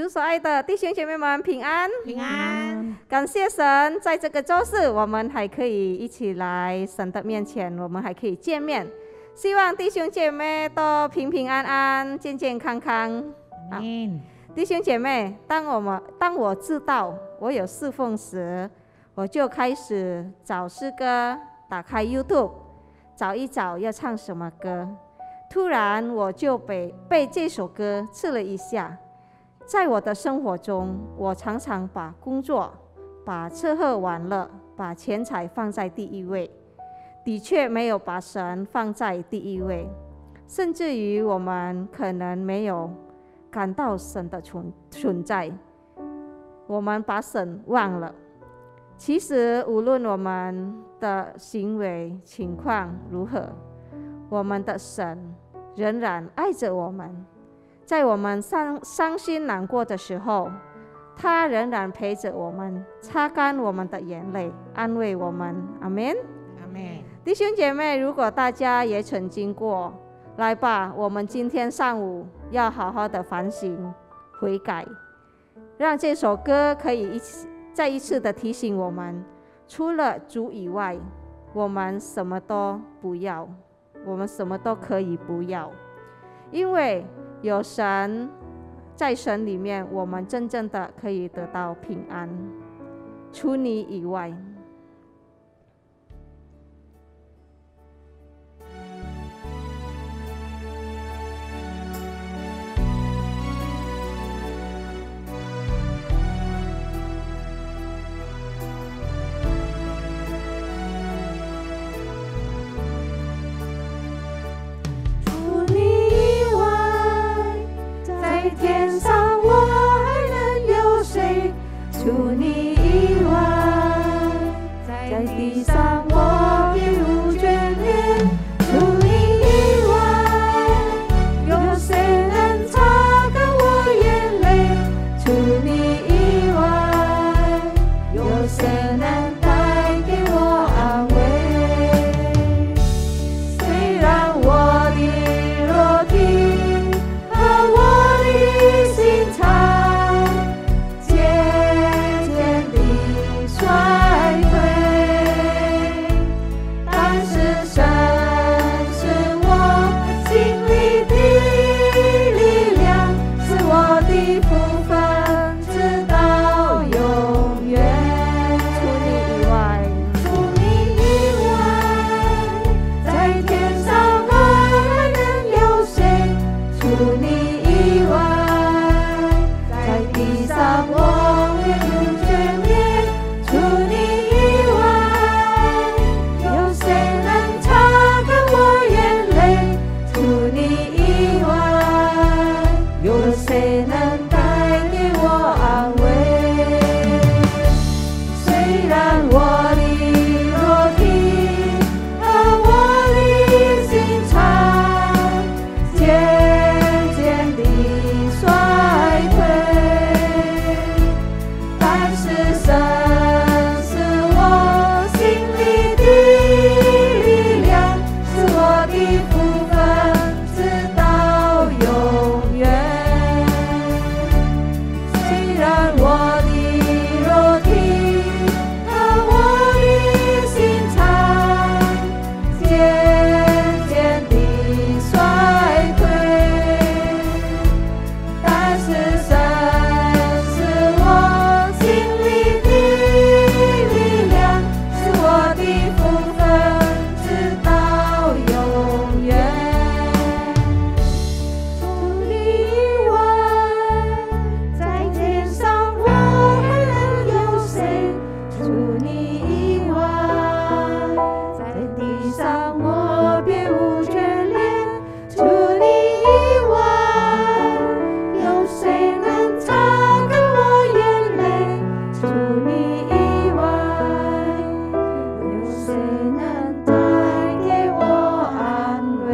主所爱的弟兄姐妹们平安，平安。感谢神，在这个周四，我们还可以一起来神的面前，我们还可以见面。希望弟兄姐妹都平平安安、健健康康。弟兄姐妹，当我知道我有侍奉时，我就开始找诗歌，打开 YouTube， 找一找要唱什么歌。突然我就被这首歌刺了一下。在我的生活中，我常常把工作、把吃喝玩乐、把钱财放在第一位，的确没有把神放在第一位，甚至于我们可能没有感到神的存在，我们把神忘了。其实无论我们的行为情况如何，我们的神仍然爱着我们。在我们伤心难过的时候，他仍然陪着我们，擦干我们的眼泪，安慰我们。阿们，阿们。弟兄姐妹，如果大家也曾经过，来吧，我们今天上午要好好的反省悔改，让这首歌可以再一次的提醒我们，除了主以外，我们什么都不要，我们什么都可以不要，因为有神，在神里面，我们真正的可以得到平安。除你以外，除你以外，在地上我别无眷恋。除你以外，有谁能擦干我眼泪？除你以外，有谁能带给我安慰？虽然我的肉体和我的心肠衰退，但是神是我心里的力量，是我的福分，直到永远。除你以外，在天上还能有谁？除你以外，在地上我也无眷恋。除你以外，有谁能擦干我眼泪？除你以外，有谁能带给我安慰？虽然我的肉体和我的心肠渐渐地衰退，但是神是我心里的力量，是我的福分，直到永远。虽然我的肉体和我的心肠渐渐地衰退，但是神是我心里的力量，是我的福分，直到永远。除你以外，在天上我还能有谁？除你以外，在地上我别无眷恋。除你以外，有谁能擦干我眼泪？除你以外，有谁能带给我安慰？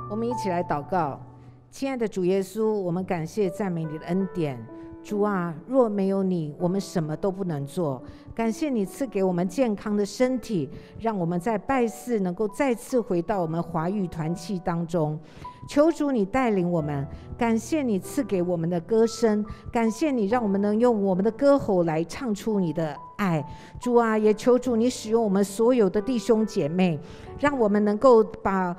我们一起来祷告。亲爱的主耶稣，我们感谢赞美你的恩典。主啊，若没有你，我们什么都不能做。感谢你赐给我们健康的身体，让我们在拜四能够再次回到我们华语团契当中。求主你带领我们，感谢你赐给我们的歌声，感谢你让我们能用我们的歌喉来唱出你的爱。主啊，也求主你使用我们所有的弟兄姐妹，让我们能够把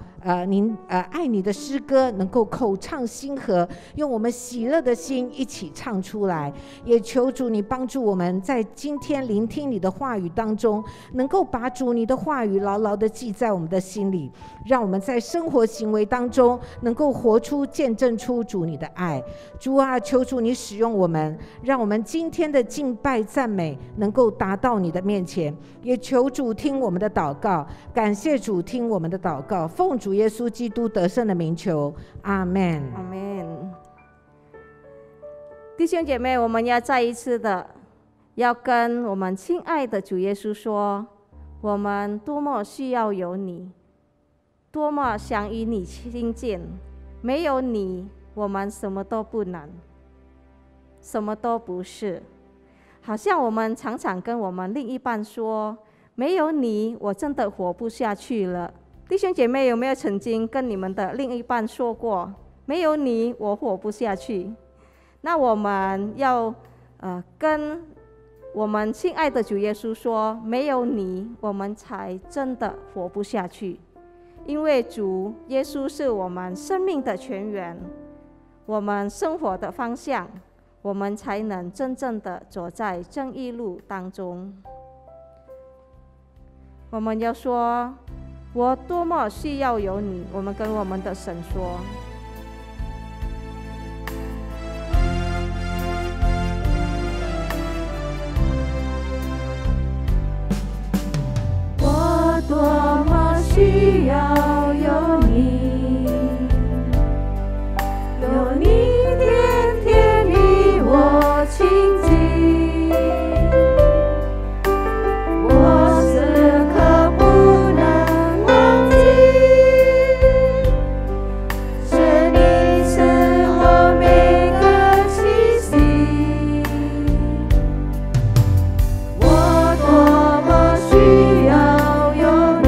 爱你的诗歌能够口唱心和，用我们喜乐的心一起唱出来。也求主你帮助我们在今天聆听你的话语当中，能够把主你的话语牢牢的记在我们的心里，让我们在生活行为当中能够活出见证出主你的爱。主啊，求主你使用我们，让我们今天的敬拜赞美能够达到你的面前。也求主听我们的祷告，感谢主听我们的祷告，奉主耶稣基督得胜的名求，阿们。阿们。弟兄姐妹，我们要再一次的要跟我们亲爱的主耶稣说，我们多么需要有你，多么想与你亲近，没有你我们什么都不能，什么都不是。好像我们常常跟我们另一半说，没有你我真的活不下去了。弟兄姐妹，有没有曾经跟你们的另一半说过，没有你我活不下去？那我们要跟我们亲爱的主耶稣说，没有你我们才真的活不下去。因为主耶稣是我们生命的泉源，我们生活的方向，我们才能真正的走在正义路当中。我们要说，我多么需要有你，我们跟我们的神说。我多么需要有你，有你天天与我亲近，我时刻不能忘记，是你赐我每个气息。我多么需要有你，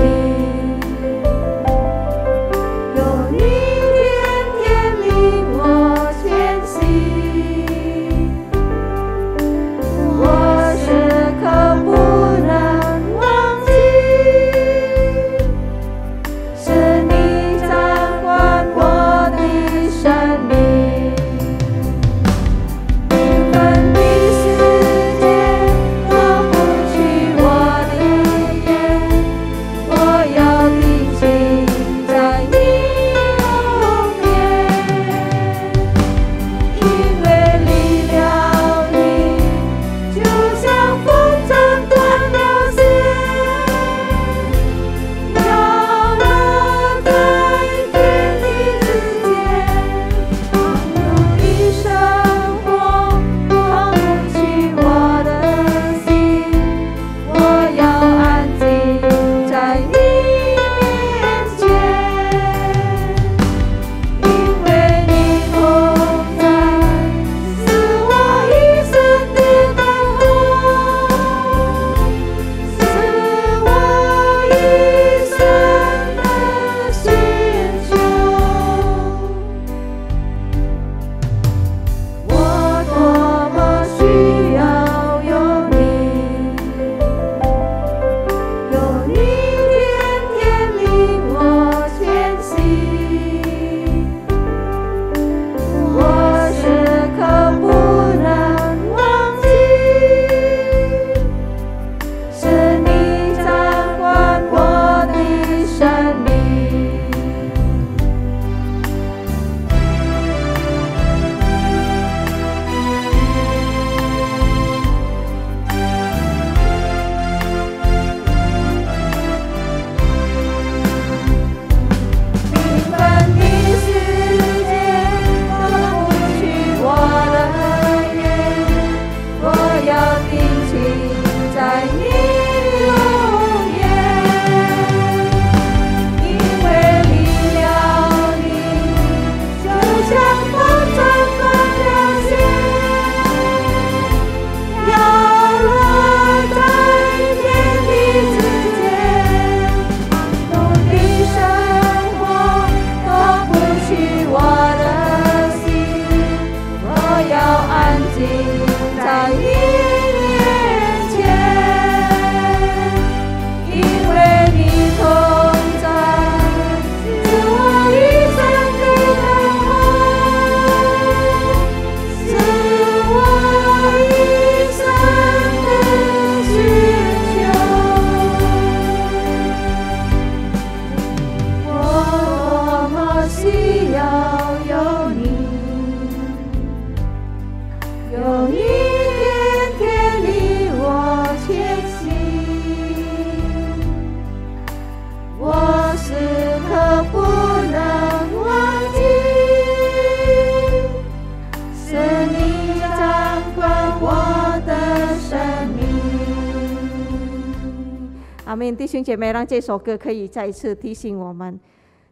阿们，弟兄姐妹，让这首歌可以再一次提醒我们，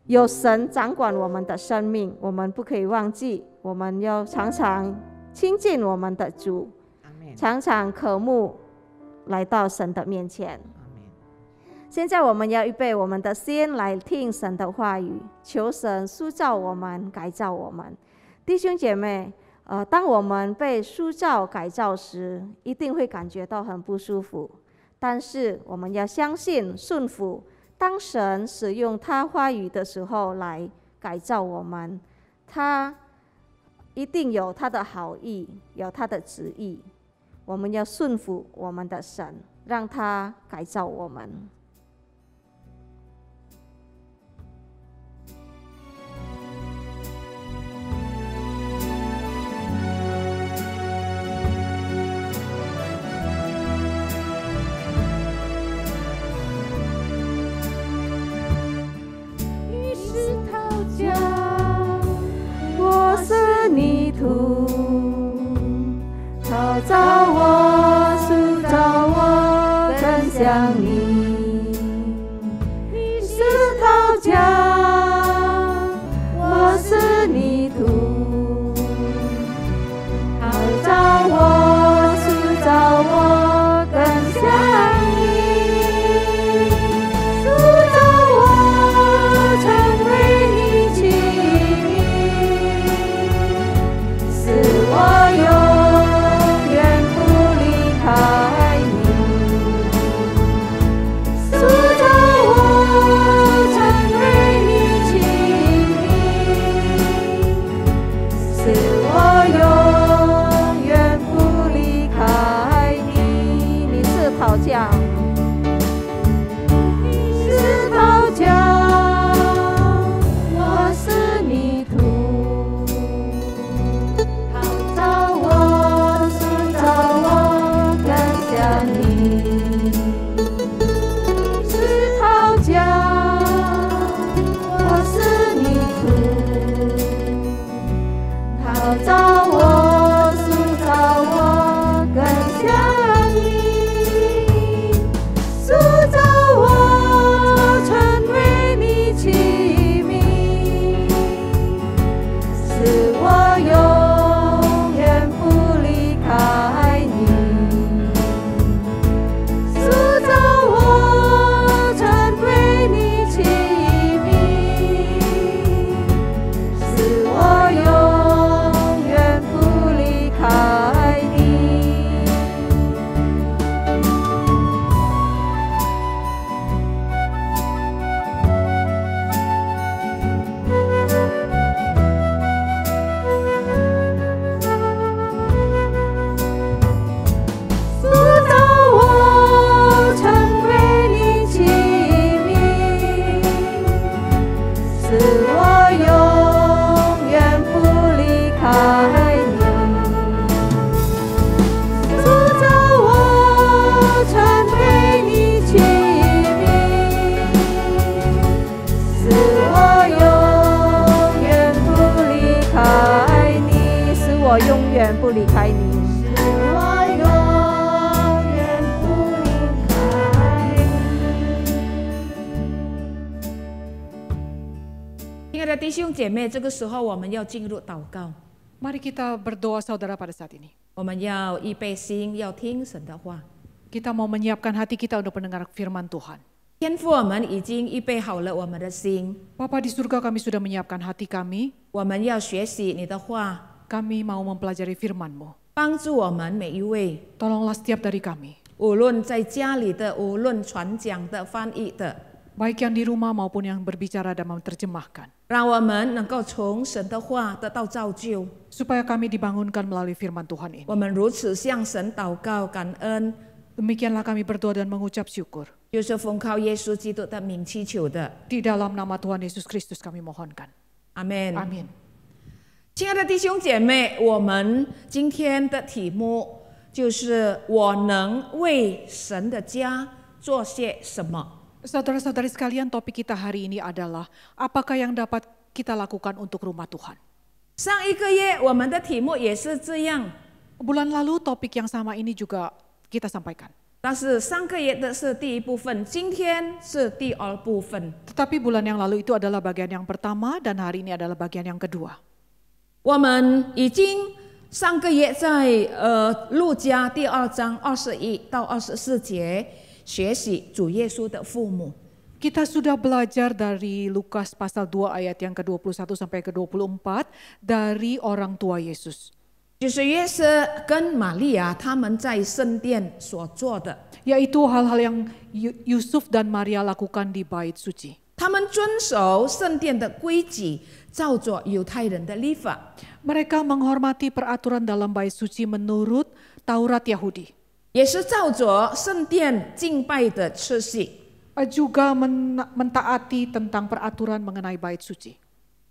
有神掌管我们的生命，我们不可以忘记，我们要常常亲近我们的主，常常渴慕来到神的面前。现在我们要预备我们的心来听神的话语，求神塑造我们，改造我们。弟兄姐妹，当我们被塑造改造时，一定会感觉到很不舒服。但是我们要相信顺服，当神使用他话语的时候来改造我们，他一定有他的好意，有他的旨意。我们要顺服我们的神，让他改造我们。泥土，陶造我，塑造我更像你。你是陶匠，我是泥土，陶造我，塑造我更像你。塑造我，成为你器皿。我永远不离开你，塑造我成为你器皿，使我永远不离开你。你是陶匠，你是陶匠，我是泥土。陶造我，塑造我更像你，塑造我成为你器皿，使我永远不离开你，塑造我成为你器皿，使我永远不离开你。塑造我成为你器皿，使我永远不离开你。塑造我成为你器皿，使我永远不离开你，使我永远不离开你。使我永远不离开你。亲爱的弟兄姐妹，这个时候我们要进入祷告， Mari kita berdoa saudara pada saat ini. 我们要预备心，要听神的话。 Kita mau menyiapkan hati kita untuk mendengar firman Tuhan. 天父，我们已经预备好了我们的心， Bapa di surga, kami sudah menyiapkan hati kami. 我们要学习你的话， Kami mau mempelajari firman-Mu. 帮助我们每一位， Tolonglah setiap dari kami, 无论在家里的，无论传讲的、翻译的， baik yang di rumah maupun yang berbicara dan menerjemahkan, 让我们能够从神的话得到造就。 supaya kami dibangunkan melalui firman Tuhan ini. 我们如此向神祷告感恩， Demikianlah kami berdoa dan mengucap syukur. 就是奉靠耶稣基督的名祈求的， Di dalam nama Tuhan Yesus Kristus kami mohonkan. 阿门。 Amin. 亲爱的弟兄姐妹，我们今天的题目就是我能为神的家做些什么。 Saudara-saudari sekalian, topik kita hari ini adalah apakah yang dapat kita lakukan untuk rumah Tuhan. 上一个月我们的题目也是这样， Bulan lalu topik yang sama ini juga kita sampaikan. 但是上个月的是第一部分，今天是第二部分。 Tetapi bulan yang lalu itu adalah bagian yang pertama dan hari ini adalah bagian yang kedua. 我们已经上个月在路加第2章21到24节学习主耶稣的父母。 Kita sudah belajar dari Lukas pasal 2 ayat yang ke-21 sampai ke-24 dari orang tua Yesus. 就是约瑟跟玛利亚他们在圣殿所做的， Yaitu hal-hal yang Yusuf dan Maria lakukan di bait suci. 他们遵守圣殿的规矩，照着犹太人的律法， Mereka menghormati peraturan dalam bait suci menurut Taurat Yahudi. 也是照着圣殿敬拜的次序， Juga mentaati tentang peraturan mengenai bait suci.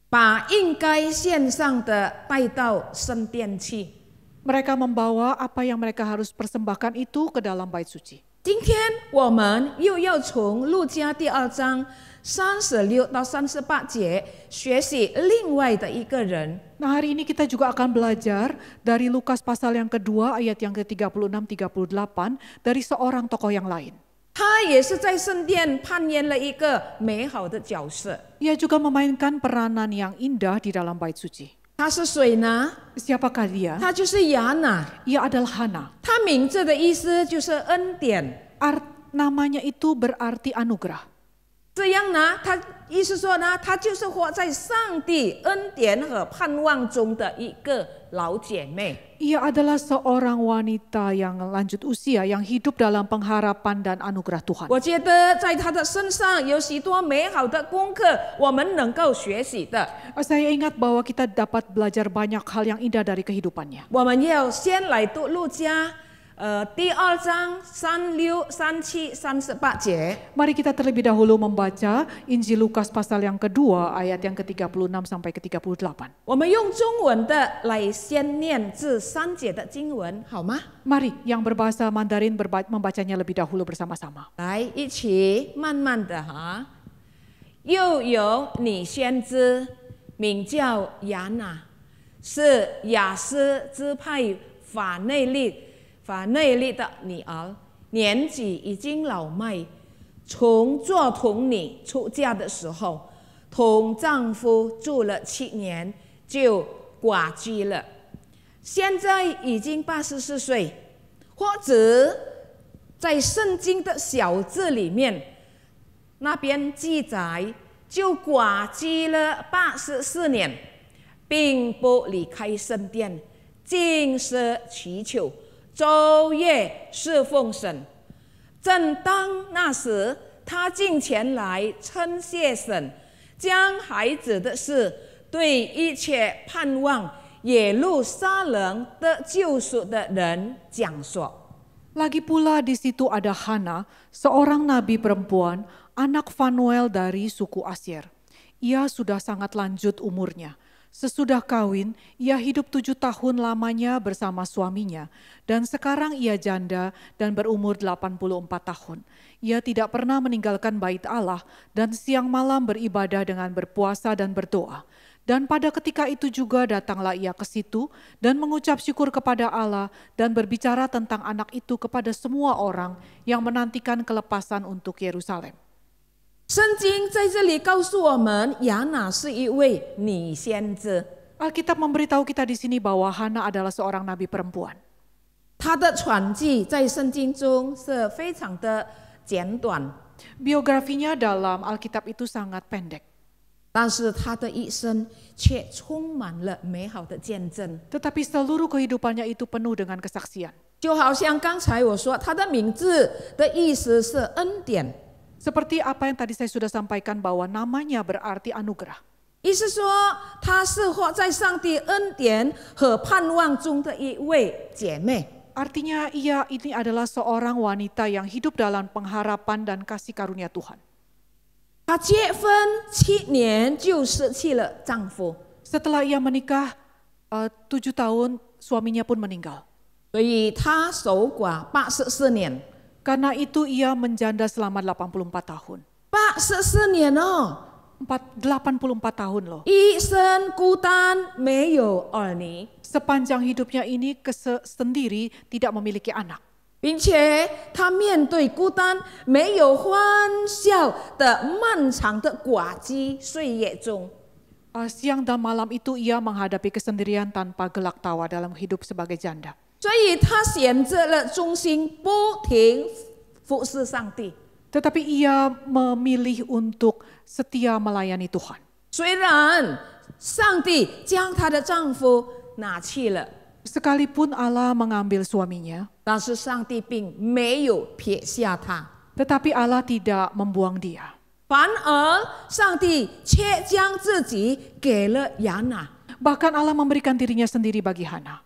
把应该献上的带到圣殿去。 Mereka membawa apa yang mereka harus persembahkan itu ke dalam bait suci. 今天我们又要从路加第2章36到38节学习另外的一个人。 Nah, hari ini kita juga akan belajar dari Lukas pasal yang kedua ayat yang ke-36-38 dari seorang tokoh yang lain. 他也是在圣殿扮演了一个美好的角色。 Ia juga memainkan peranan yang indah di dalam bait suci. 他是谁呢？ Siapakah dia? 他就是亚拿。 Ia adalah Hana. 他名字的意思就是恩典。 Namanya itu berarti anugerah. 这样呢，他意思说呢，他就是活在上帝恩典和盼望中的一个老姐妹。 Ia adalah seorang wanita yang lanjut usia, yang hidup dalam pengharapan dan anugerah Tuhan. 我觉得在她的身上有许多美好的功课，我们能够学习的。 Saya ingat bahwa kita dapat belajar banyak hal yang indah dari kehidupannya. 我们要先来读路加第2章36、37、38节。 Mari kita terlebih dahulu membaca Injil Lukas pasal yang kedua ayat yang ke-36 sampai ke-38. 我们用中文的来先念至3节的经文，好吗？ Mari yang berbahasa Mandarin membacanya lebih dahulu bersama-sama. 来，一起慢慢的哈。又有女先知，名叫亚拿，是亚斯支派法内利的女儿，年纪已经老迈，从做童女出嫁的时候，同丈夫住了7年，就寡居了。现在已经84岁，或者在圣经的小字里面，那边记载就寡居了84年，并不离开圣殿，禁食祈求，昼夜侍奉神。正当那时，他竟前来称谢神，将孩子的事对一切盼望耶路撒冷的救赎的人讲说。 Lagi pula di situ ada Hana, seorang nabi perempuan, anak Fanuel dari suku Asyer. Ia sudah sangat lanjut umurnya. Sesudah kawin, ia hidup 7 tahun lamanya bersama suaminya. Dan sekarang ia janda dan berumur 84 tahun. Ia tidak pernah meninggalkan bait Allah dan siang malam beribadah dengan berpuasa dan berdoa. Dan pada ketika itu juga datanglah ia ke situ dan mengucap syukur kepada Allah dan berbicara tentang anak itu kepada semua orang yang menantikan kelepasan untuk Yerusalem. 圣经在这里告诉我们，亚拿是一位女先知。 Alkitab memberitahu kita di sini bahwa Hana adalah seorang nabi perempuan. 她的传记在圣经中是非常的简短， Biografinya dalam Alkitab itu sangat pendek. 但是她的一生却充满了美好的见证。 Tetapi seluruh kehidupannya itu penuh dengan kesaksian. 就好像刚才我说，她的名字的意思是恩典， Seperti apa yang tadi saya sudah sampaikan bahwa namanya berarti anugerah. 意思说她是活在上帝恩典和盼望中的一位姐妹。 Artinya ini adalah seorang wanita yang hidup dalam pengharapan dan kasih karunia Tuhan. 她结婚7年就失去了丈夫， Setelah ia menikah 7 tahun suaminya pun meninggal. 所以她守寡84年。 Karena itu ia menjanda selama 84 tahun. 84年哦， 84 tahun loh. 一生孤单，没有儿女。 Sepanjang hidupnya ini sendiri tidak memiliki anak. 并且他面对孤单、没有欢笑的漫长的寡居岁月中， Siang dan malam itu ia menghadapi kesendirian tanpa gelak tawa dalam hidup sebagai janda. 所以他选择了忠心，不停服侍上帝。 Tetapi ia memilih untuk setia melayani Tuhan. 虽然上帝将她的丈夫拿去了， Sekalipun Allah mengambil suaminya, 但是上帝并没有撇下她， tetapi Allah tidak membuang dia. 反而上帝却将自己给了亚拿。 Bahkan Allah memberikan dirinya sendiri bagi Hana.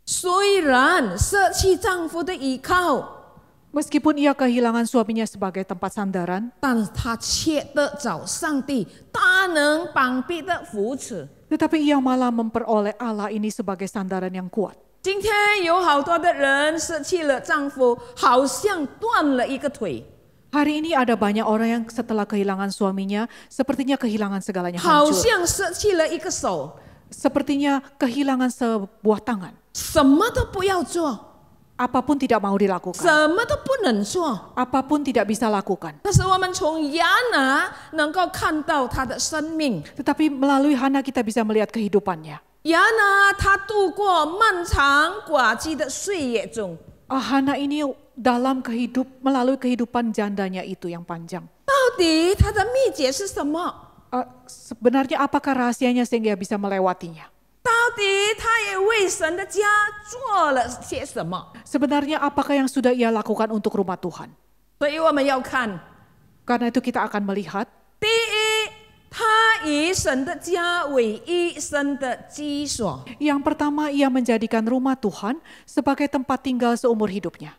虽然舍弃丈夫的依靠， Meskipun ia kehilangan suaminya sebagai tempat sandaran, 但她却得找上帝大能膀臂的扶持。 tetapi ia malah memperoleh Allah ini sebagai sandaran yang kuat. 今天有好多的人舍弃了丈夫，好像断了一个腿， Hari ini ada banyak orang yang setelah kehilangan suaminya, sepertinya kehilangan segalanya 好 hancur. 像舍弃了一个手， Sepertinya kehilangan sebuah tangan. 什么都不要做， Apapun tidak mau dilakukan. 什么都不能做。 Apapun tidak bisa lakukan. 但是我们从亚拿能够看到她的生命。 Tetapi melalui Hana kita bisa melihat kehidupannya. 亚拿她度过漫长寡居的岁月中， Hana ini dalam melalui kehidupan jandanya itu yang panjang. 到底她的秘诀是什么？ Sebenarnya apakah rahasianya sehingga bisa melewatinya? 到底她也为神的家做了些什么？ Sebenarnya apakah yang sudah ia lakukan untuk rumah Tuhan? 所以我们要看， Karena itu kita akan melihat, 第一，她以神的家为一生的居所。 yang pertama ia menjadikan rumah Tuhan sebagai tempat tinggal seumur hidupnya.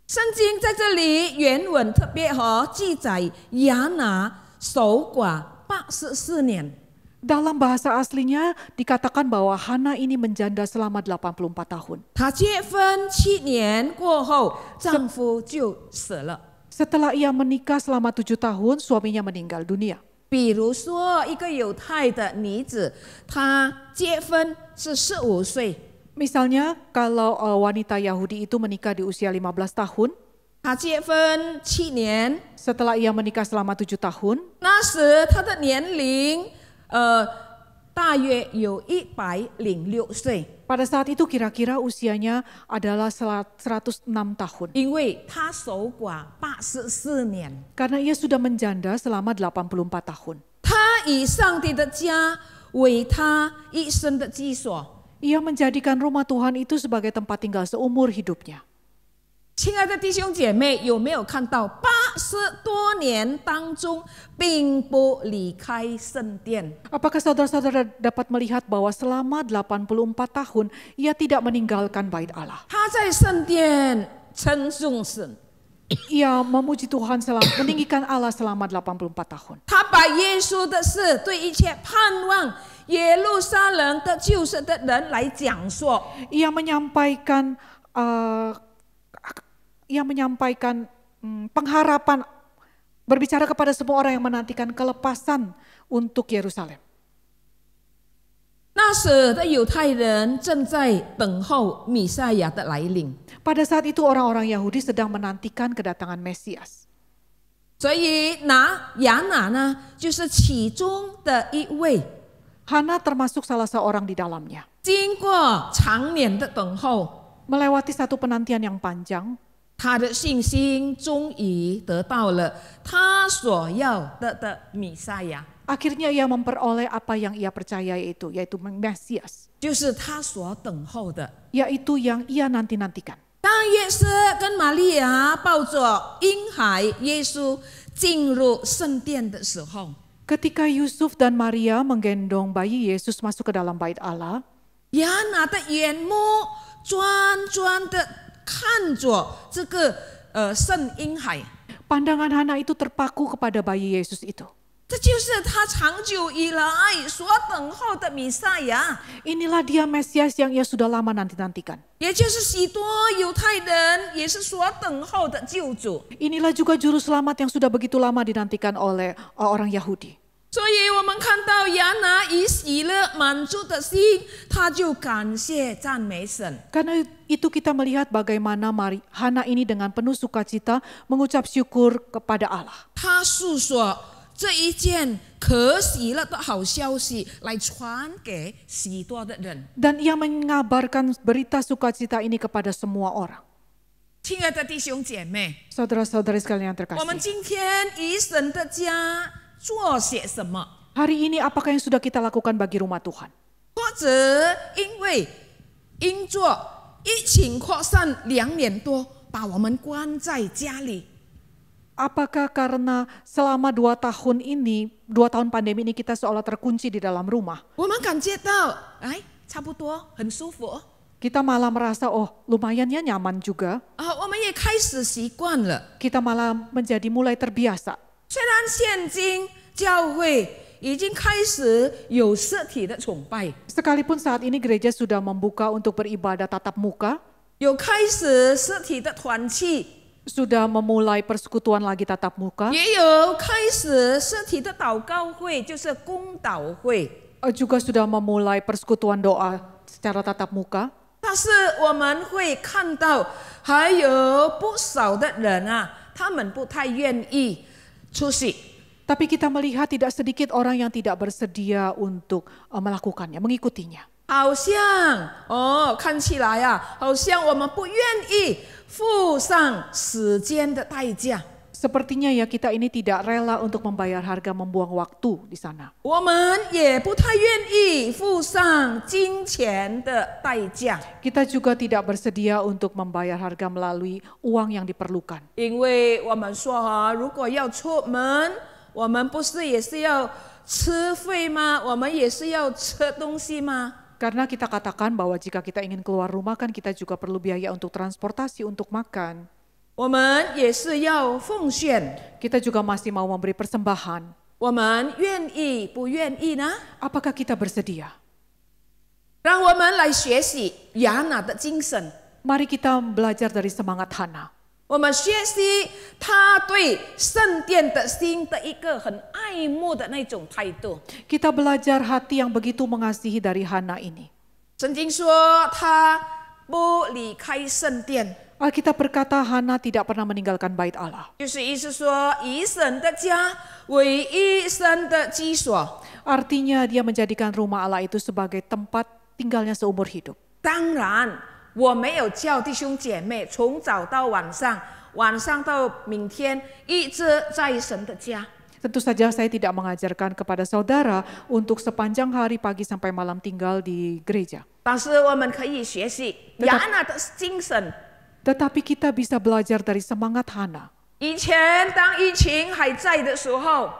圣经在这里原文特别记载亚拿守寡84年。 Dalam bahasa aslinya dikatakan bahwa Hana ini menjanda selama 84 tahun. 她结婚7年过后，丈夫就死了。 Setelah ia menikah selama 7 tahun, suaminya meninggal dunia. 比如说，一个犹太的女子，她结婚是15岁， Misalnya kalau wanita Yahudi itu menikah di usia 15 tahun, 她结婚7年， setelah ia menikah selama 7 tahun, 那时她的年龄大约有106岁， pada saat itu kira-kira usianya adalah 106 tahun. 因为她守寡84年。 Karena ia sudah menjanda selama 84 tahun. 她以上帝的家为她一生的居所。 Ia menjadikan rumah Tuhan itu sebagai tempat tinggal seumur hidupnya. 亲爱的弟兄姐妹，有没有看到80多年当中，并不离开圣殿？ Apakah saudara-saudara dapat melihat bahwa selama 84 tahun ia tidak meninggalkan bait Allah? 他在圣殿称颂神， Ia memuji Tuhan meninggikan Allah selama 84 tahun. 他把耶稣的事对一切盼望耶路撒冷的救赎的人来讲说。 Ia menyampaikan pengharapan, berbicara kepada semua orang yang menantikan kelepasan untuk Yerusalem. 那时的犹太人正在等候弥赛亚的来临， Pada saat itu orang-orang Yahudi sedang menantikan kedatangan Mesias. 所以亚拿呢，就是其中的一位。 Hana termasuk salah seorang di dalamnya. 经过长年的等候， Melewati satu penantian yang panjang, 他的信心终于得到了他所要的弥赛亚， akhirnya ia memperoleh apa yang ia percaya yaitu Mesias, 就是他所等候的。 yaitu yang ia nanti-nantikan. 当约瑟跟玛利亚抱着婴孩耶稣进入圣殿的时候， Ketika Yusuf dan Maria menggendong bayi Yesus masuk ke dalam bait Allah, 亚拿的眼目专专的看着这个圣婴孩， pandangan Hana itu terpaku kepada bayi Yesus itu. 这就是他长久以来所等候的弥赛亚， Inilah dia Mesias yang ia sudah lama nanti-nantikan. 也就是许多犹太人也是所等候的救主。 Inilah juga juru selamat yang sudah begitu lama dinantikan oleh orang Yahudi. 所以我们看到亚拿以喜乐满足的心，他就感谢赞美神。 Karena itu kita melihat bagaimana Hana ini dengan penuh sukacita mengucap syukur kepada Allah. 他诉说这一件可喜乐的好消息，来传给许多的人。 Dan ia mengabarkan berita sukacita ini kepada semua orang. 亲爱的弟兄姐妹， Saudara-saudari sekalian yang 我们 terkasih. 今天以神的家做些什么？ Hari ini apakah yang sudah kita lakukan bagi rumah Tuhan? 或者因着疫情扩散2年多，把我们关在家里。 Apakah karena selama 2 tahun ini, 2 tahun pandemi ini kita seolah terkunci di dalam rumah? 我们感觉到，差不多很舒服。 Kita malah merasa, oh lumayan ya nyaman juga. 我们也开始习惯了。 Kita malah mulai terbiasa. 虽然现今教会已经开始有实体的崇拜， Sekalipun saat ini gereja sudah membuka untuk beribadah tatap muka, 有开始实体的团契， sudah memulai persekutuan lagi tatap muka, 也有开始实体的祷告会，就是公祷会。 juga sudah memulai persekutuan doa secara tatap muka. 但是我们会看到，还有不少的人他们不太愿意出席。 Tapi kita melihat tidak sedikit orang yang tidak bersedia untuk melakukannya, mengikutinya. 好像看起来好像我们不愿意付上时间的代价。 Sepertinya ya kita ini tidak rela untuk membayar harga membuang waktu di sana. 我们也不太愿意付上金钱的代价， Kita juga tidak bersedia untuk membayar harga melalui uang yang diperlukan. 因为我们说如果要出门，我们不是也是要吃费吗？我们也是要吃东西吗？ Karena kita katakan bahwa jika kita ingin keluar rumah kan kita juga perlu biaya untuk transportasi, untuk makan. 我们也是要奉献， Kita juga masih mau memberi persembahan. 我们愿意不愿意呢？ Apakah kita bersedia? 让我们来学习亚拿的精神， Mari kita belajar dari semangat Hana. 我们学习他对圣殿的心的一个很爱慕的那种态度。 Kita belajar hati yang begitu mengasihi dari Hana ini. 圣经说他不离开圣殿， Alkitab berkata Hana tidak pernah meninggalkan bait Allah. 就是意思说以神的家为一生的居所。 Artinya dia menjadikan rumah Allah itu sebagai tempat tinggalnya seumur hidup. 当然，我没有叫弟兄姐妹从早到晚上，晚上到明天一直在神的家。 Tentu saja saya tidak mengajarkan kepada saudara untuk sepanjang hari pagi sampai malam tinggal di gereja. 但是我们可以学习亚拿的精神。 Tetapi kita bisa belajar dari semangat Hana. 以前当疫情还在的时候，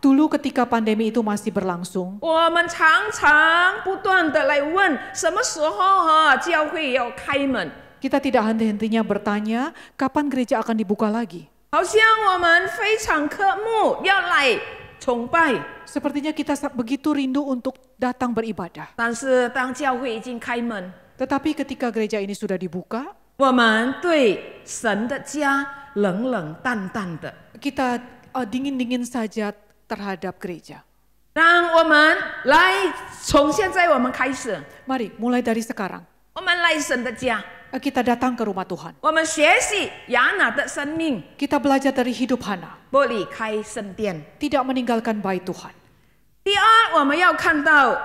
Dulu ketika pandemi itu masih berlangsung, 我们常常不断的来问什么时候教会要开门。 kita tidak henti-hentinya bertanya kapan gereja akan dibuka lagi. 好像我们非常渴慕要来崇拜， Sepertinya kita begitu rindu untuk datang beribadah. 但是当教会已经开门， Tetapi ketika gereja ini sudah dibuka, 我们对神的家冷冷淡淡的。 kita dingin-dingin saja terhadap gereja. 让我们来，从现在我们开始， Mari mulai dari sekarang 我们来神的家， kita datang ke rumah Tuhan. 我们学习亚拿的生命， Kita belajar dari hidup Hana, 不离开圣殿。 tidak meninggalkan bait Tuhan. 第二，我们要看到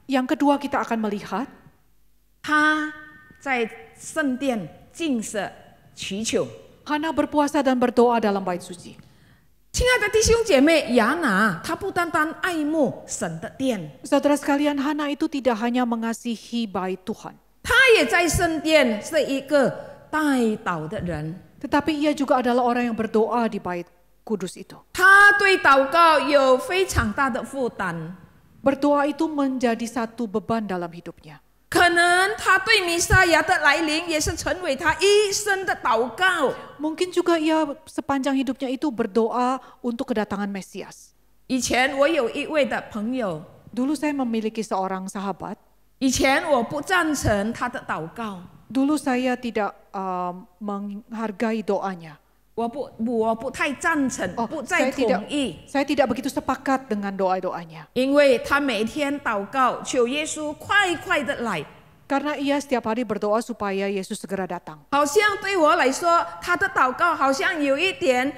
Yang kedua kita akan melihat 他在圣殿禁舍祈求。 Hana berpuasa dan berdoa dalam bait suci. 亲爱的弟兄姐妹，亚拿他不单单爱慕神的殿， Saudara sekalian, Hana itu tidak hanya mengasihi bait Tuhan, 他也在圣殿是一个代祷的人。 tetapi ia juga adalah orang yang berdoa di bait kudus itu. 他对祷告有非常大的负担， Berdoa itu menjadi satu beban dalam hidupnya. 可能他对弥赛亚的来临也是成为他一生的祷告。 Mungkin juga ia sepanjang hidupnya itu berdoa untuk kedatangan Mesias. 以前我有一位的朋友， Dulu saya memiliki seorang sahabat. 以前我不赞成他的祷告， Dulu saya tidak menghargai doanya. 我不太赞成，不再同意。 Saya tidak begitu sepakat dengan doa-doanya. 因为他每天祷告，求耶稣快快的来。 Karena ia setiap hari berdoa supaya Yesus segera datang. 好像对我来说，他的祷告好像有一点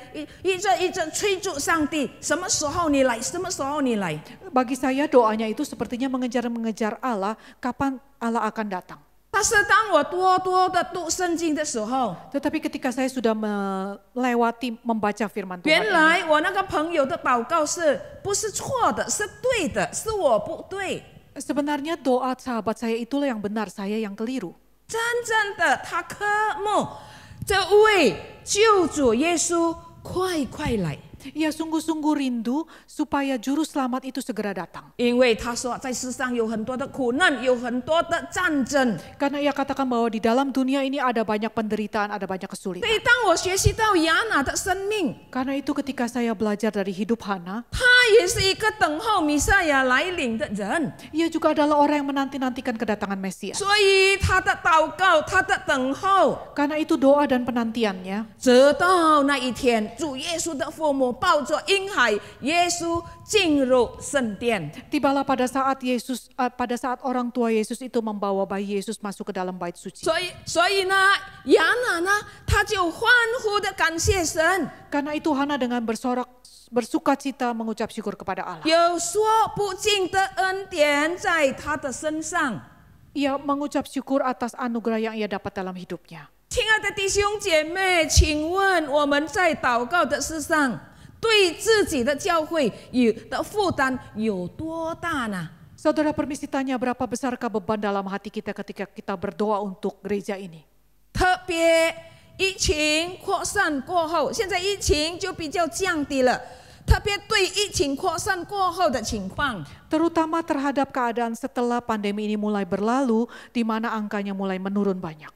一直催促上帝，什么时候你来，什么时候你来。 Bagi saya doanya itu sepertinya mengejar Allah, kapan Allah akan datang. 但是当我多的读圣经的时候， Tetapi ketika saya sudah melewati membaca firman Tuhan 原 ini, 来我那个朋友的祷告不是错的，是对的，是我不对。 sebenarnya doa sahabat saya itulah yang benar, saya yang keliru. 真正的他渴慕这位救主耶稣快快来。 Ia sungguh-sungguh rindu supaya juru selamat itu segera datang. 因为他说在世上有很多的苦难，有很多的战争。 Karena ia katakan bahwa di dalam dunia ini ada banyak penderitaan, ada banyak 所 kesulitan. 以当我学习到亚拿的生命， Karena itu ketika saya belajar dari hidup Hana, 他也是一个等候弥赛亚来临的人， ia juga adalah orang yang menanti-nantikan kedatangan Mesias. 所以他的祷告，他的等候， Karena itu doa dan penantiannya, 直到那一天，主耶稣的父母抱着婴孩耶稣进入圣殿。 tibalah pada saat orang tua Yesus itu membawa bayi Yesus masuk ke dalam bait suci. 所以呢，亚拿呢，他就欢呼的感谢神， Karena itu Hana dengan bersukacita mengucap syukur kepada Allah. 有说不尽的恩典在他的身上。 Ia mengucap syukur atas anugerah yang ia dapat dalam hidupnya. 亲爱的弟兄姐妹，请问我们在祷告的事上，对自己的教会的负担有多大呢？ Saudara permisi tanya, berapa besarkah beban dalam hati kita ketika kita berdoa untuk gereja ini? 特别疫情扩散过后，现在疫情就比较降低了。特别对疫情扩散过后的情况， Terutama terhadap keadaan setelah pandemi ini mulai berlalu, di mana angkanya mulai menurun banyak.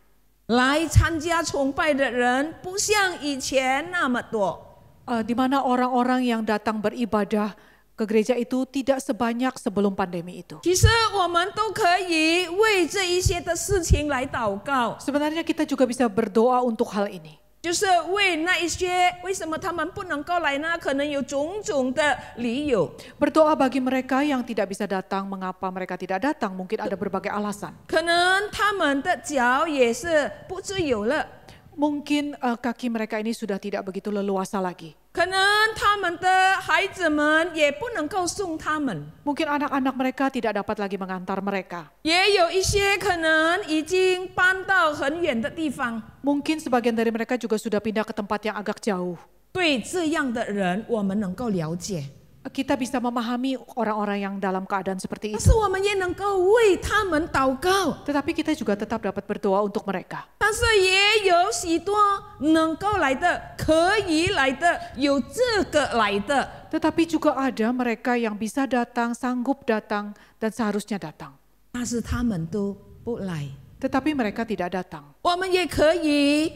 来参加崇拜的人不像以前那么多。 Di mana orang-orang yang datang beribadah ke gereja itu tidak sebanyak sebelum pandemi itu. 其实我们都可以为这一些的事情来祷告， Sebenarnya kita juga bisa berdoa untuk hal ini. 就是为那一些为什么他们不能够来呢？可能有种种的理由。 Berdoa bagi mereka yang tidak bisa datang, mengapa mereka tidak datang? Mungkin ada berbagai alasan. 可能他们的脚也是不自由了， Mungkin kaki mereka ini sudah tidak begitu leluasa lagi. 可能他们的孩子们也不能够送他们， Mungkin anak-anak mereka tidak dapat lagi mengantar mereka. 也有一些可能已经搬到很远的地方。 Mungkin sebagian dari mereka juga sudah pindah ke tempat yang agak jauh. 对这样的人，我们能够了解， Kita bisa memahami orang-orang yang dalam keadaan seperti 但 itu. 是我们也能够为他们祷告。 Tetapi kita juga tetap dapat berdoa untuk mereka. 但是也有许多能够来的、可以来的、有资格来的。 Tetapi juga ada mereka yang bisa datang, sanggup datang, dan seharusnya datang. 但是他们都不来。 Tetapi mereka tidak datang. 我们也可以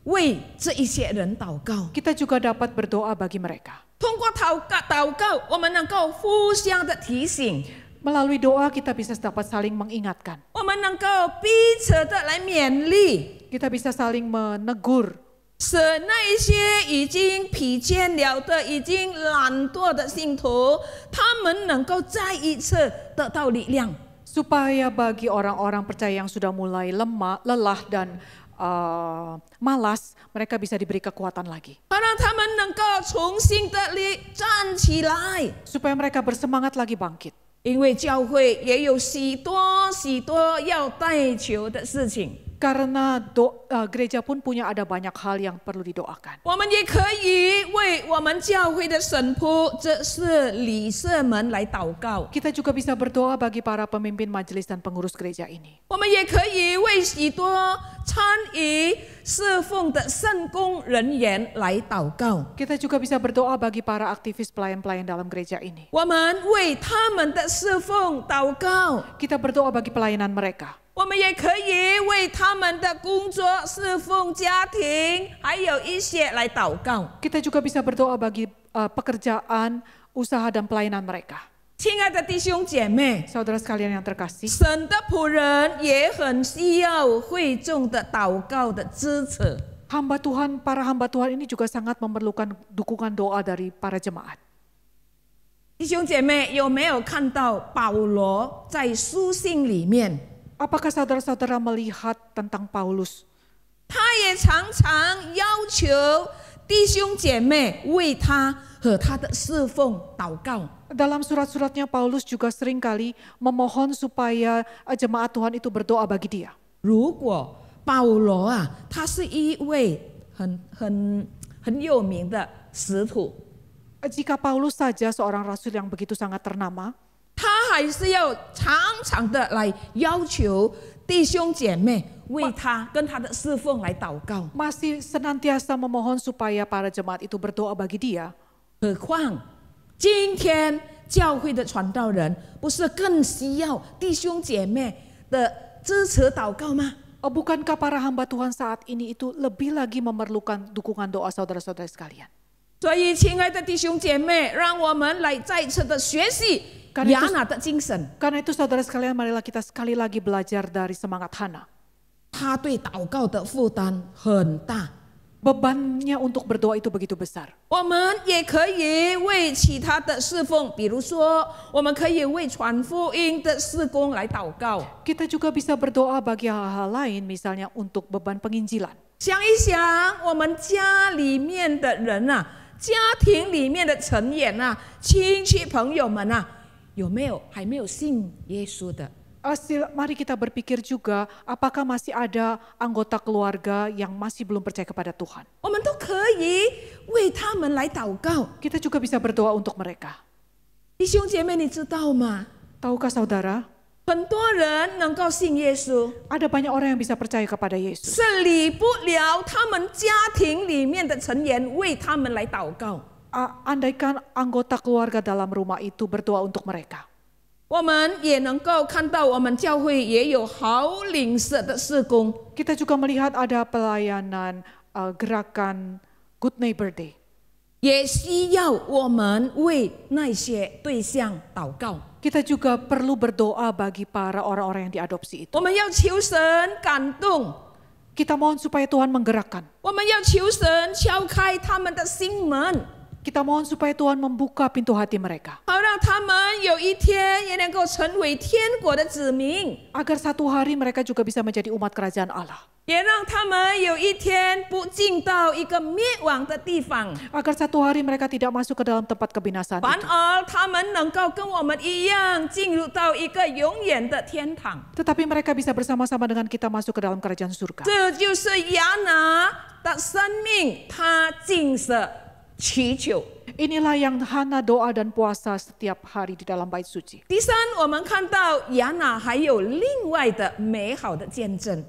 为这一些人祷告。 Kita juga dapat berdoa bagi mereka. 通过祷告，我们能够互相的提醒， Melalui doa kita bisa dapat saling mengingatkan. 我们能够彼此的来勉励， Kita bisa saling menegur. 使那一些已经疲倦了的、已经懒惰的信徒，他们能够再一次得到力量。 Supaya bagi orang-orang percaya yang sudah mulai lelah dan malas, mereka bisa diberi kekuatan lagi. 好让他们能够重新的站起来， Supaya mereka bersemangat lagi bangkit. 因为教会也有许多要代求的事情。 Karena gereja pun punya ada banyak hal yang perlu didoakan. 我们也可以为我们教会的神仆，这是理事们来祷告。 Kita juga bisa berdoa bagi para pemimpin majelis dan pengurus gereja ini. 我们也可以为许多参与侍奉的圣工人员来祷告。 Kita juga bisa berdoa bagi para aktivis pelayan-pelayan dalam gereja ini. 我们为他们的侍奉祷告。 Kita berdoa bagi pelayanan mereka. 我们也可以为他们的工作、侍奉、家庭，还有一些来祷告。 Kita juga bisa berdoa bagi pekerjaan, usaha dan pelayanan mereka. 亲爱的弟兄姐妹， Saudara sekalian yang terkasih, 神的仆人也很需要会众的祷告的支持。Para hamba Tuhan ini juga sangat memerlukan dukungan doa dari para jemaat. 弟兄姐妹，有没有看到保罗在书信里面， Apakah saudara-saudara melihat tentang Paulus? 他也常常要求弟兄姐妹为他和他的侍奉祷告。 Dalam surat-suratnya Paulus juga seringkali memohon supaya jemaat Tuhan itu berdoa bagi dia. 如果保罗啊，他是一位很有名的使徒， Jika Paulus saja seorang rasul yang begitu sangat ternama, 他还是要常常的来要求弟兄姐妹为他跟他的侍奉来祷告。 masih senantiasa memohon supaya para jemaat itu berdoa bagi dia. 何况今天教会的传道人不是更需要弟兄姐妹的支持祷告吗？ Bukankah para hamba Tuhan saat ini itu lebih lagi memerlukan dukungan doa saudara-saudara sekalian? 所以，亲爱的弟兄姐妹，让我们来再次的学习亚拿的精神。 Karena itu saudara sekalian, marilah kita sekali lagi belajar dari semangat Hana. 他对祷告的负担很大， Bebannya untuk berdoa itu begitu besar. 我们也可以为其他的侍奉，比如说，我们可以为传福音的事工来祷告。 Kita juga bisa berdoa bagi hal-hal lain, misalnya untuk beban penginjilan. 想一想，我们家里面的人啊，家庭里面的成员啊，亲戚朋友们啊，有没有还没有信耶稣的？ Mari kita berpikir juga, apakah masih ada anggota keluarga yang masih belum percaya kepada Tuhan. 我们都可以为他们来祷告。 Kita juga bisa berdoa untuk mereka. 弟兄姐妹，你知道吗？ Tahukah saudara, 很多人能够信耶稣， ada banyak orang yang bisa percaya kepada Yesus. 是理不了他们家庭里面的成员为他们来祷告。 Andaikan anggota keluarga dalam rumah itu berdoa untuk mereka. 我们也能够看到，我们教会也有好领舍的事工。 Kita juga melihat ada pelayanan gerakan Good Neighbor Day. 也需要我们为那些对象祷告。 Kita juga perlu berdoa bagi para orang-orang yang diadopsi itu. 我们要求神感动， Kita mohon supaya Tuhan menggerakkan. 我们要求神敲开他们的心门， Kita mohon supaya Tuhan membuka pintu hati mereka. 好让他们有一天也能够成为天国的子民， Agar satu hari mereka juga bisa menjadi umat kerajaan Allah. 也让他们有一天不进到一个灭亡的地方， Agar satu hari mereka tidak masuk ke dalam tempat kebinasaan 反 itu. 而他们能够跟我们一样进入到一个永远的天堂。 Tetapi mereka bisa bersama-sama dengan kita masuk ke dalam kerajaan surga. 这就是亚拿的生命，他尽舍祈求。 Inilah yang Hana doa dan puasa setiap hari di dalam bait suci. 第三，我们看到亚拿还有另外的美好的见证。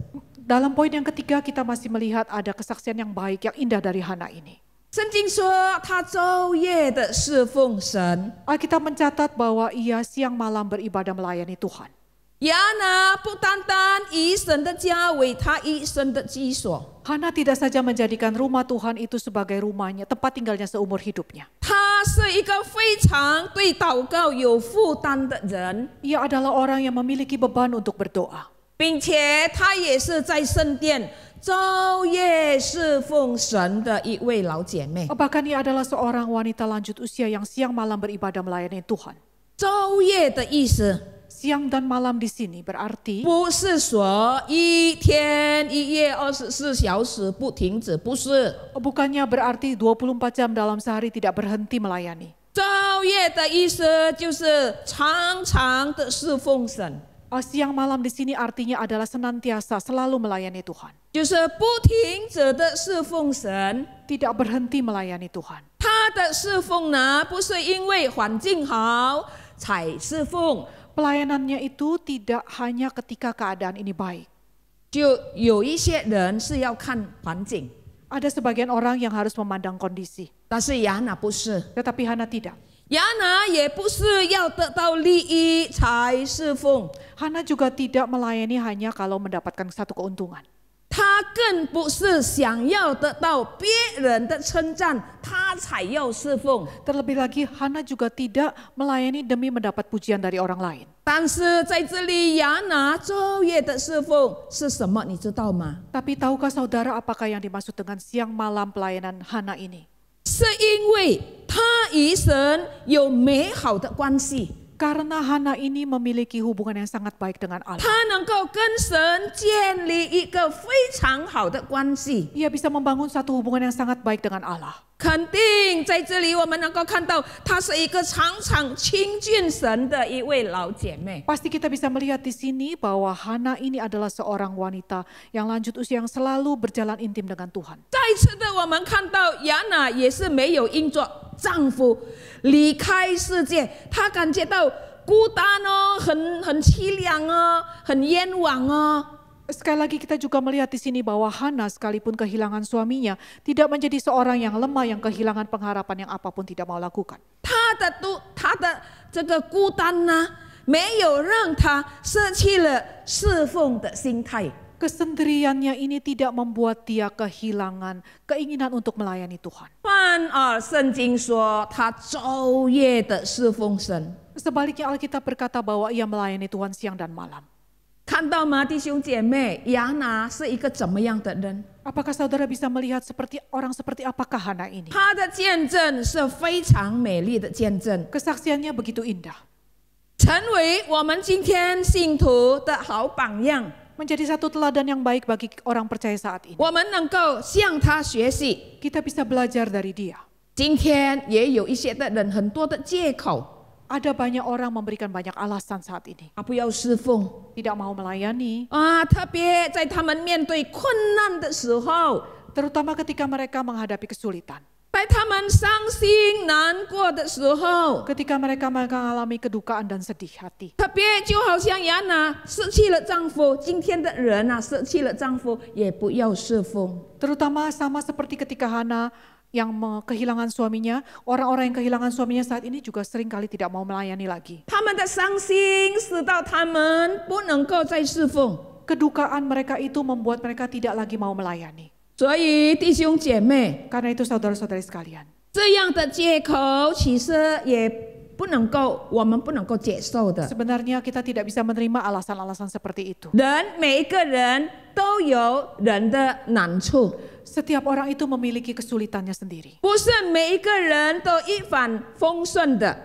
Dalam poin yang ketiga kita masih melihat ada kesaksian yang baik, yang indah dari Hana ini. 圣经说他昼夜的侍奉神。 Alkitab mencatat bahwa ia siang malam beribadah melayani Tuhan. 亚拿不单单以神的家为他一生的居所， Hana tidak saja menjadikan rumah Tuhan itu sebagai rumahnya, tempat tinggalnya seumur hidupnya. 他是一个非常对祷告有负担的人， Ia adalah orang yang memiliki beban untuk berdoa. 并且他也是在圣殿昼夜侍奉神的一位老姐妹。 Bahkan ia adalah seorang wanita lanjut usia yang siang malam beribadah melayani Tuhan. 昼夜的意思 Siang dan malam di sini berarti 不是说一天一夜24小时不停止，不是。 bukannya berarti 24 jam dalam sehari tidak berhenti melayani. 昼夜的意思就是常常的侍奉神， Siang malam di sini artinya adalah senantiasa selalu melayani Tuhan. 就是不停止的侍奉神。 Tidak berhenti melayani Tuhan. 他的侍奉呢，不是因为环境好才侍奉， Pelayanannya itu tidak hanya ketika keadaan ini baik. 就有一些人是要看环境， Ada sebagian orang yang harus memandang kondisi. 但是亚拿不是， Tetapi Hana tidak. 亚拿也不是要得到利益才侍奉， Hana juga tidak melayani hanya kalau mendapatkan satu keuntungan. 他更不是想要得到别人的称赞，他才要侍奉。 Terlebih lagi, Hana juga tidak melayani demi mendapat pujian dari orang lain. 但是在这里，亚拿昼夜的侍奉是什么？你知道吗？ Tapi tahukah saudara apakah yang dimaksud dengan siang malam pelayanan Hana ini? 是因为他与神有美好的关系， Karena Hana ini memiliki hubungan yang sangat baik dengan Allah. 他能够跟神建立一个非常好的关系。 Ia bisa membangun satu hubungan yang sangat baik dengan Allah. 肯定在这里，我们能够看到，她是一个常常亲近神的一位老姐妹。 Pasti kita bisa melihat di sini bahwa Hana ini adalah seorang wanita yang lanjut usia yang selalu berjalan intim dengan Tuhan. 再次的，我们看到亚拿也是没有因着丈夫离开世界，她感觉到孤单哦，很凄凉哦，很冤枉哦。 Sekali lagi kita juga melihat di sini bahwa Hana sekalipun kehilangan suaminya tidak menjadi seorang yang lemah yang kehilangan pengharapan yang apapun tidak mau lakukan. 她的这个孤单呢，没有让她失去了侍奉的心态。 Kesendiriannya ini tidak membuat dia kehilangan keinginan untuk melayani Tuhan. 反而圣经说，她昼夜的侍奉神。 Sebaliknya Alkitab berkata bahwa ia melayani Tuhan siang dan malam. 看到吗，弟兄姐妹？亚拿是一个怎么样的人？ Apakah saudara bisa melihat orang seperti apakah Hana ini? 她的见证是非常美丽的见证， Kesaksiannya begitu indah. 成为我们今天信徒的好榜样。 Menjadi satu teladan yang baik bagi orang percaya saat ini. 我们能够向他学习。 Kita bisa belajar dari dia. 今天也有一些的人很多的借口， Ada banyak orang memberikan banyak alasan saat ini. 他不要侍奉 Tidak mau melayani, 啊，特别在他们面对困难的时候， terutama ketika mereka menghadapi kesulitan. 在他们伤心难过的时候， Ketika mereka mengalami kedukaan dan sedih hati. 特别就好像亚拿失去了丈夫，今天的人啊，失去了丈夫也不要侍奉。 Terutama sama seperti ketika Hana yang kehilangan suaminya, orang-orang yang kehilangan suaminya saat ini juga seringkali tidak mau melayani lagi. 他们的伤心使到他们不能够再侍奉。 Kedukaan mereka itu membuat mereka tidak lagi mau melayani. 所以弟兄姐妹， Karena itu saudara-saudari sekalian, 这样的借口其实也不能够，我们不能够接受的。 sebenarnya kita tidak bisa menerima alasan-alasan seperti itu. 人每一个人都有人的难处， Setiap orang itu memiliki kesulitannya sendiri. 不是每一个人都一帆风顺的，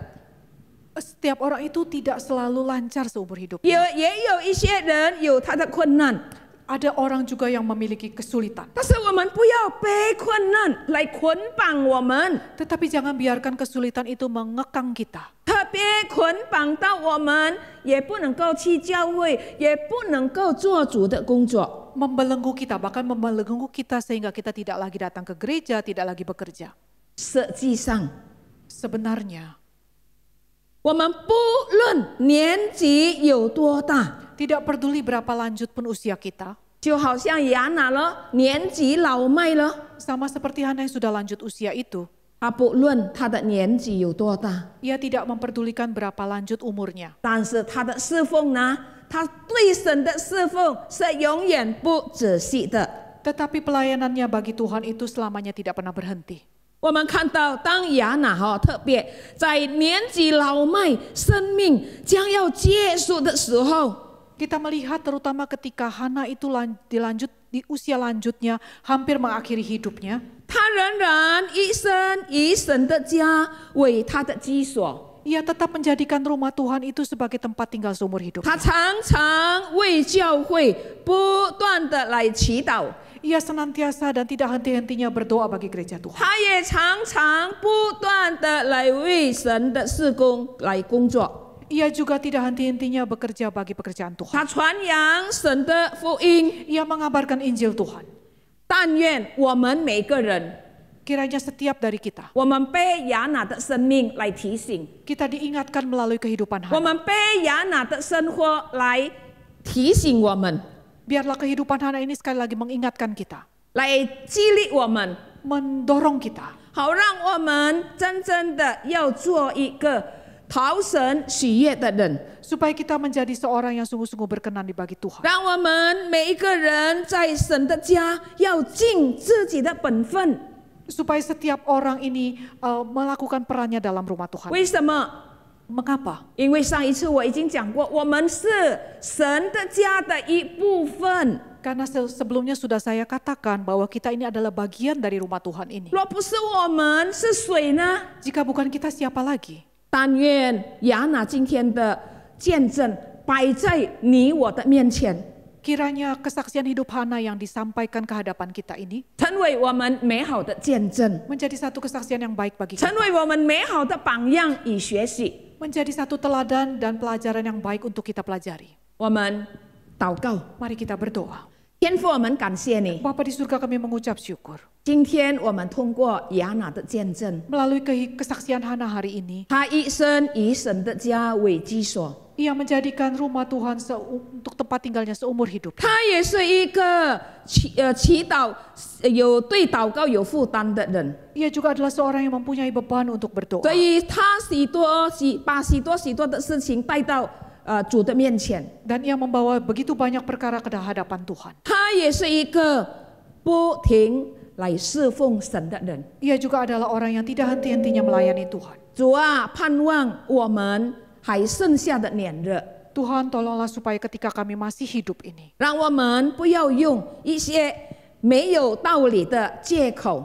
Setiap orang itu tidak selalu lancar seumur hidupnya. 也有一些人有他的困难。 Ada orang juga yang memiliki kesulitan. 但是我们不要被困难来捆绑我们， Tetapi jangan biarkan kesulitan itu mengekang kita. 特别捆绑到我们也不能够去教会，也不能够做主的工作。 Membelenggu kita, bahkan membelenggu kita sehingga kita tidak lagi datang ke gereja, tidak lagi bekerja. 实际上， Sebenarnya, 我们不论年纪有多大， tidak peduli berapa lanjut pun usia kita, 就好像亚拿了，年纪老迈了， sama seperti Hana yang sudah lanjut usia itu, 他不论他的年纪有多大， ia tidak memperdulikan berapa lanjut umurnya. 但是他的侍奉呢，他对神的侍奉是永远不止息的。 Tetapi pelayanannya bagi Tuhan itu selamanya tidak pernah berhenti. 我们看到，当亚拿特别在年纪老迈、生命将要结束的时候， Kita melihat terutama ketika Hana itu di usia lanjutnya hampir mengakhiri hidupnya, 他仍然一生以神的家为他的居所。 ia tetap menjadikan rumah Tuhan itu sebagai tempat tinggal seumur hidup. 他常常为教会不断的来祈祷， Ia senantiasa dan tidak henti-hentinya berdoa bagi gereja Tuhan. 他也常常不断的来为神的事工来工作。 Ia juga tidak henti-hentinya bekerja bagi pekerjaan Tuhan. 他传扬神的福音。 Ia mengabarkan Injil Tuhan. 但愿我们每个人， Kiranya setiap dari kita, 我们被亚拿的生命来提醒， kita diingatkan melalui kehidupan 我 Hana. 们被亚拿的生活来提醒我们， Biarlah kehidupan Hana ini sekali lagi mengingatkan kita, 来激励我们， mendorong kita, 好让我们真正的要做一个讨神喜悦的人。 supaya kita menjadi seorang yang sungguh-sungguh berkenan di bagi Tuhan. 让我们每一个人在神的家要尽自己的本分。 Supaya setiap orang ini melakukan perannya dalam rumah Tuhan. 为什么？ Mengapa? 因为上一次我已经讲过，我们是神的家的一部分。 Karena sebelumnya sudah saya katakan bahwa kita ini adalah bagian dari rumah Tuhan ini. 若不是我们，是谁呢？ Jika bukan kita, siapa lagi? 但愿亚娜今天的见证摆在你我的面前， Kiranya kesaksian hidup Hana yang disampaikan ke hadapan kita ini 成为我们美好的见证， menjadi satu kesaksian yang baik bagi 成 kita. 为我们美好的榜样与学习。 Menjadi satu teladan dan pelajaran yang baik untuk kita pelajari. 我们祷告， Mari kita berdoa. 天父，我们感谢你。 Bapa di surga, kami mengucap syukur. 今天我们通过亚娜的见证， Melalui kesaksian Hana hari ini, 她一生以神的家为基所， ia menjadikan rumah Tuhan untuk tempat tinggalnya seumur hidup. 她也是一个祈祷对祷告有负担的人， Ia juga adalah seorang yang mempunyai beban untuk berdoa. 所以她把许多的事情带到主的面前。 Dan ia membawa begitu banyak perkara ke hadapan Tuhan. 她也是一个不停来侍奉神的人。 Ia juga adalah orang yang tidak henti-hentinya melayani Tuhan. 主啊，盼望我们还剩下的年日， Tuhan, tolonglah supaya ketika kami masih hidup ini, 让我们不要用一些没有道理的借口，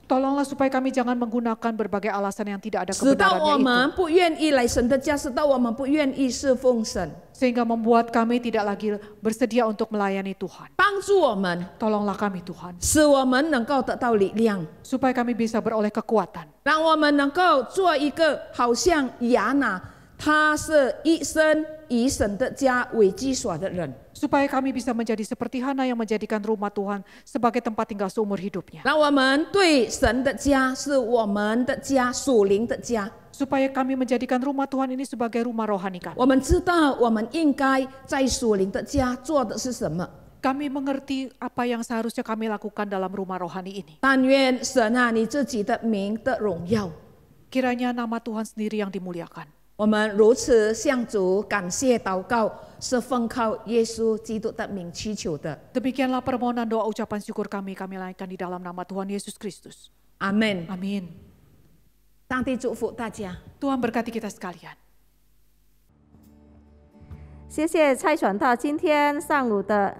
tolonglah supaya kami jangan menggunakan berbagai alasan yang tidak ada 使到我 kebenarannya 们 itu, 不愿意来神的家，使到我们不愿意侍奉神， sehingga membuat kami tidak lagi bersedia untuk melayani Tuhan. 帮助我们， Tolonglah kami Tuhan, 使我们能够得到力量， supaya kami bisa beroleh kekuatan, 让我们能够做一个好像亚娜，她是一生以神的家为基所的人。 supaya kami bisa menjadi seperti Hana yang menjadikan rumah Tuhan sebagai tempat tinggal seumur hidupnya. 让我们对神的家是我们的家，属灵的家。 Supaya kami menjadikan rumah Tuhan ini sebagai rumah rohani kami. 我们知道我们应该在属灵的家做的是什么。 Kami mengerti apa yang seharusnya kami lakukan dalam rumah rohani ini. 但愿神啊，你自己的名的荣耀， Kiranya nama Tuhan sendiri yang dimuliakan. 我们如此向主感谢祷告，是奉靠耶稣基督的名祈求的。 Demikianlah permohonan doa ucapan syukur kami naikkan di dalam nama Tuhan Yesus Kristus. 阿门。 Amin. 上帝祝福大家。 Tuhan berkati kita sekalian. 谢谢蔡传道今天上午的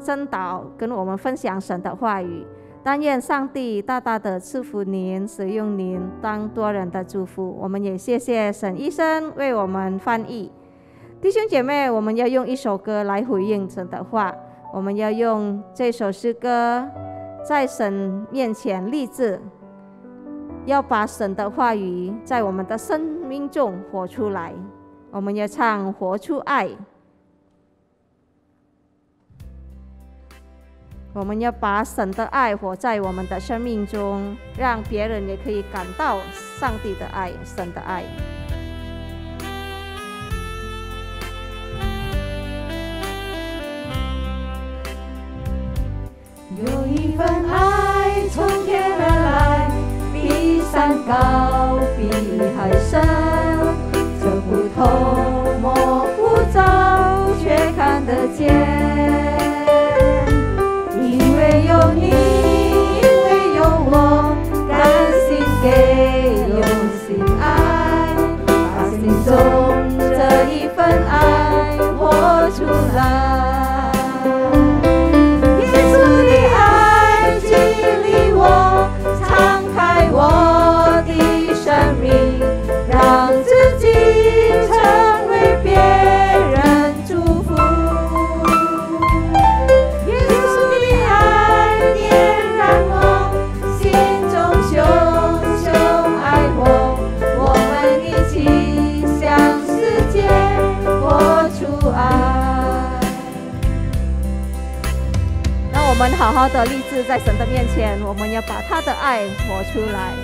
真导，跟我们分享神的话语。但愿上帝大大的赐福您，使用您当多人的祝福。我们也谢谢沈医生为我们翻译。弟兄姐妹，我们要用一首歌来回应神的话。我们要用这首诗歌，在神面前立志，要把神的话语在我们的生命中活出来。我们要唱《活出爱》。我们要把神的爱活在我们的生命中，让别人也可以感到上帝的爱，神的爱。有一份爱从天而来，比山高，比海深，测不透，摸不着，却看得见。因为有你，因为有我，甘心给，用心爱，把心中这一份爱活出来。耶稣的爱激励我，敞开我的生命，让自己成为别人祝福。我们好好的立志在神的面前，我们要把他的爱活出来。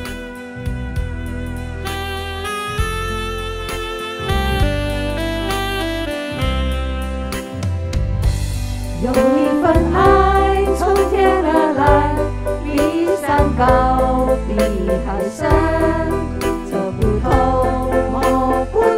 有一份爱从天而来，比山高，比海深，测不透，摸不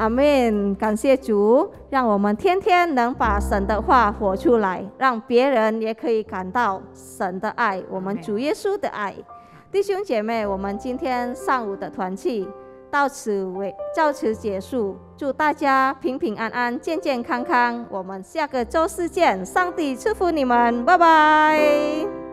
阿们，感谢主，让我们天天能把神的话活出来，让别人也可以感到神的爱，我们主耶稣的爱。弟兄姐妹，我们今天上午的团契到此结束，祝大家平平安安、健健康康。我们下个周四见，上帝祝福你们，拜拜。